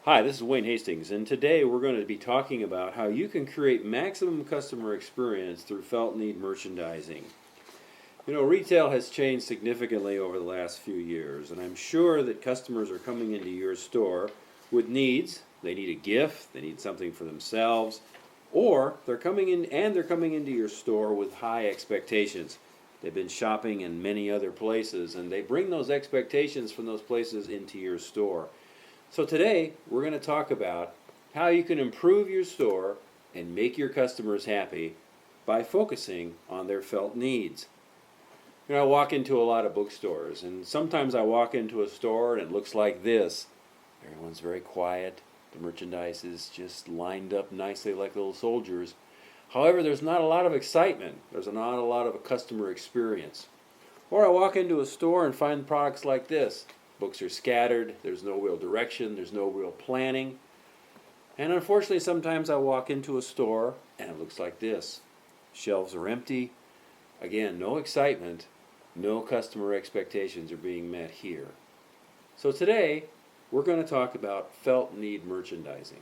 Hi, this is Wayne Hastings, and today we're going to be talking about how you can create maximum customer experience through felt need merchandising. You know, retail has changed significantly over the last few years, and I'm sure that customers are coming into your store with needs. They need a gift, they need something for themselves, or they're coming into your store with high expectations. They've been shopping in many other places, and they bring those expectations from those places into your store. So today, we're going to talk about how you can improve your store and make your customers happy by focusing on their felt needs. You know, I walk into a lot of bookstores, and sometimes I walk into a store and it looks like this. Everyone's very quiet. The merchandise is just lined up nicely like little soldiers. However, there's not a lot of excitement. There's not a lot of a customer experience. Or I walk into a store and find products like this. Books are scattered, there's no real direction, there's no real planning. And unfortunately, sometimes I walk into a store and it looks like this. Shelves are empty. Again, no excitement, no customer expectations are being met here. So today, we're going to talk about felt need merchandising.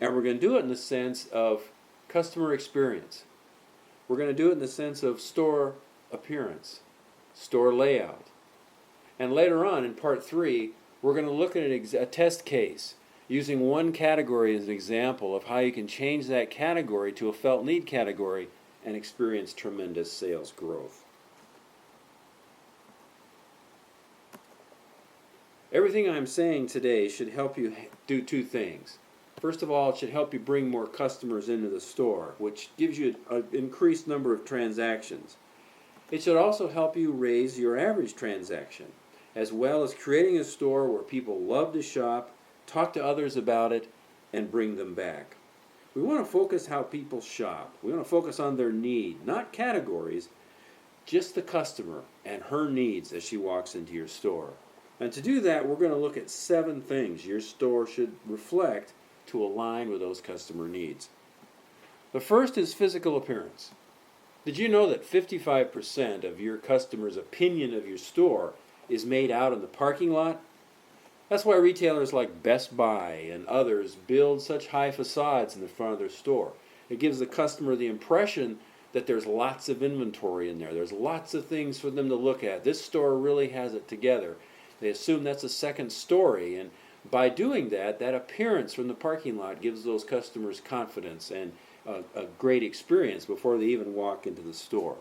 And we're going to do it in the sense of customer experience. We're going to do it in the sense of store appearance, store layout. And later on, in part 3, we're going to look at a test case using one category as an example of how you can change that category to a felt need category and experience tremendous sales growth. Everything I'm saying today should help you do two things. First of all, it should help you bring more customers into the store, which gives you an increased number of transactions. It should also help you raise your average transaction, as well as creating a store where people love to shop, talk to others about it, and bring them back. We want to focus how people shop. We want to focus on their need, not categories, just the customer and her needs as she walks into your store. And to do that, we're going to look at 7 things your store should reflect to align with those customer needs. The first is physical appearance. Did you know that 55% of your customers' opinion of your store is made out in the parking lot? That's why retailers like Best Buy and others build such high facades in the front of their store. It gives the customer the impression that there's lots of inventory in there. There's lots of things for them to look at. This store really has it together. They assume that's a second story, and by doing that, that appearance from the parking lot gives those customers confidence and a great experience before they even walk into the store.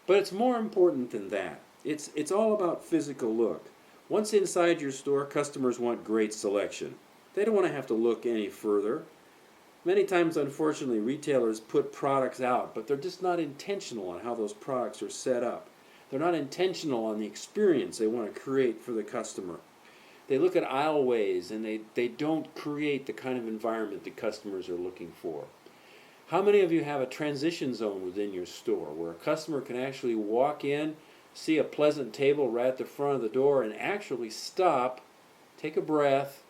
But it's more important than that. It's all about physical look. Once inside your store, customers want great selection. They don't want to have to look any further. Many times, unfortunately, retailers put products out, but they're just not intentional on how those products are set up. They're not intentional on the experience they want to create for the customer. They look at aisleways and they don't create the kind of environment that customers are looking for. How many of you have a transition zone within your store where a customer can actually walk in, see a pleasant table right at the front of the door, and actually stop, take a breath,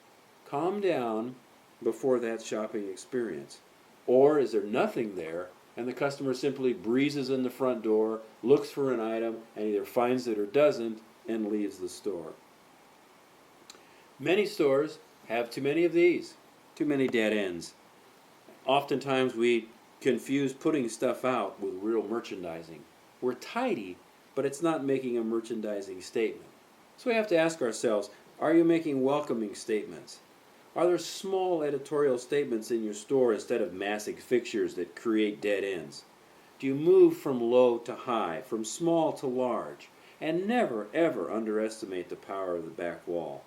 calm down before that shopping experience? Or is there nothing there and the customer simply breezes in the front door, looks for an item, and either finds it or doesn't, and leaves the store? Many stores have too many of these, too many dead ends. Oftentimes we confuse putting stuff out with real merchandising. We're tidy, but it's not making a merchandising statement. So we have to ask ourselves, are you making welcoming statements? Are there small editorial statements in your store instead of massive fixtures that create dead ends? Do you move from low to high, from small to large? And never, ever underestimate the power of the back wall.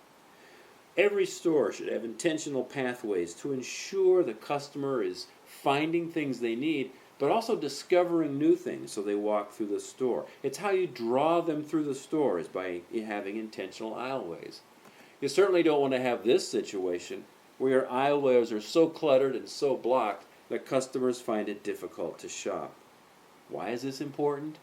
Every store should have intentional pathways to ensure the customer is finding things they need, but also discovering new things so they walk through the store. It's how you draw them through the store is by having intentional aisleways. You certainly don't want to have this situation where your aisleways are so cluttered and so blocked that customers find it difficult to shop. Why is this important?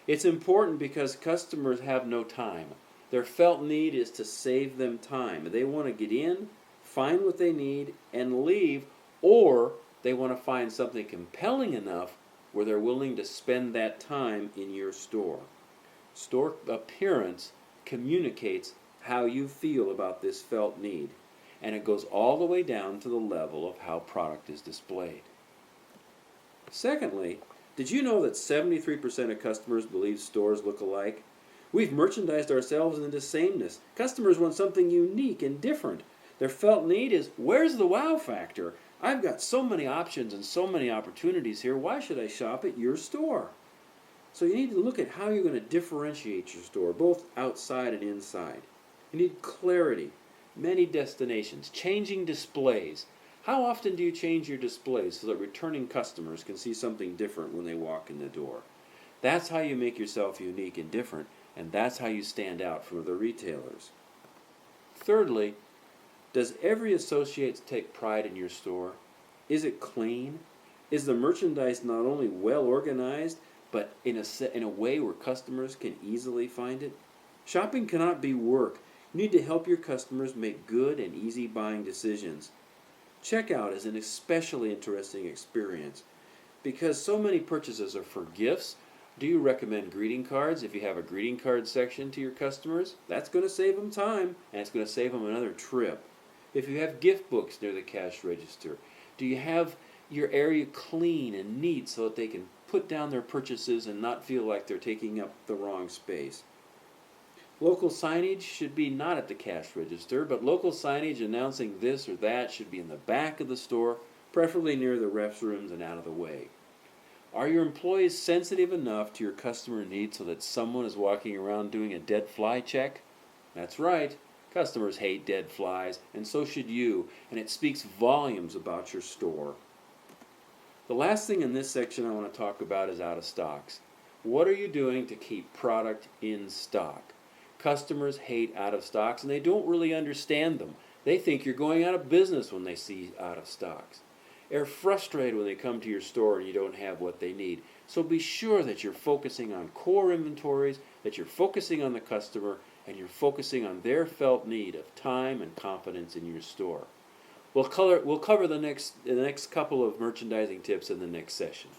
It's important because customers have no time. Their felt need is to save them time. They want to get in, find what they need, and leave, or they want to find something compelling enough where they're willing to spend that time in your store. Store appearance communicates how you feel about this felt need. and it goes all the way down to the level of how product is displayed. Secondly, did you know that 73% of customers believe stores look alike? We've merchandised ourselves into sameness. Customers want something unique and different. Their felt need is, where's the wow factor? I've got so many options and so many opportunities here. Why should I shop at your store? So you need to look at how you're going to differentiate your store, both outside and inside. You need clarity, many destinations, changing displays. How often do you change your displays so that returning customers can see something different when they walk in the door? That's how you make yourself unique and different, and that's how you stand out from other retailers. Thirdly, does every associate take pride in your store? Is it clean? Is the merchandise not only well organized, but in a way where customers can easily find it? Shopping cannot be work. You need to help your customers make good and easy buying decisions. Checkout is an especially interesting experience because so many purchases are for gifts. Do you recommend greeting cards if you have a greeting card section to your customers? That's going to save them time, and it's going to save them another trip. If you have gift books near the cash register, do you have your area clean and neat so that they can put down their purchases and not feel like they're taking up the wrong space? Local signage should be not at the cash register, but local signage announcing this or that should be in the back of the store, preferably near the restrooms and out of the way. Are your employees sensitive enough to your customer needs so that someone is walking around doing a dead fly check? That's right. Customers hate dead flies, and so should you, and it speaks volumes about your store. The last thing in this section I want to talk about is out of stocks. What are you doing to keep product in stock? Customers hate out of stocks, and they don't really understand them. They think you're going out of business when they see out of stocks. They're frustrated when they come to your store and you don't have what they need. So be sure that you're focusing on core inventories, that you're focusing on the customer, and you're focusing on their felt need of time and confidence in your store. We'll cover the next couple of merchandising tips in the next session.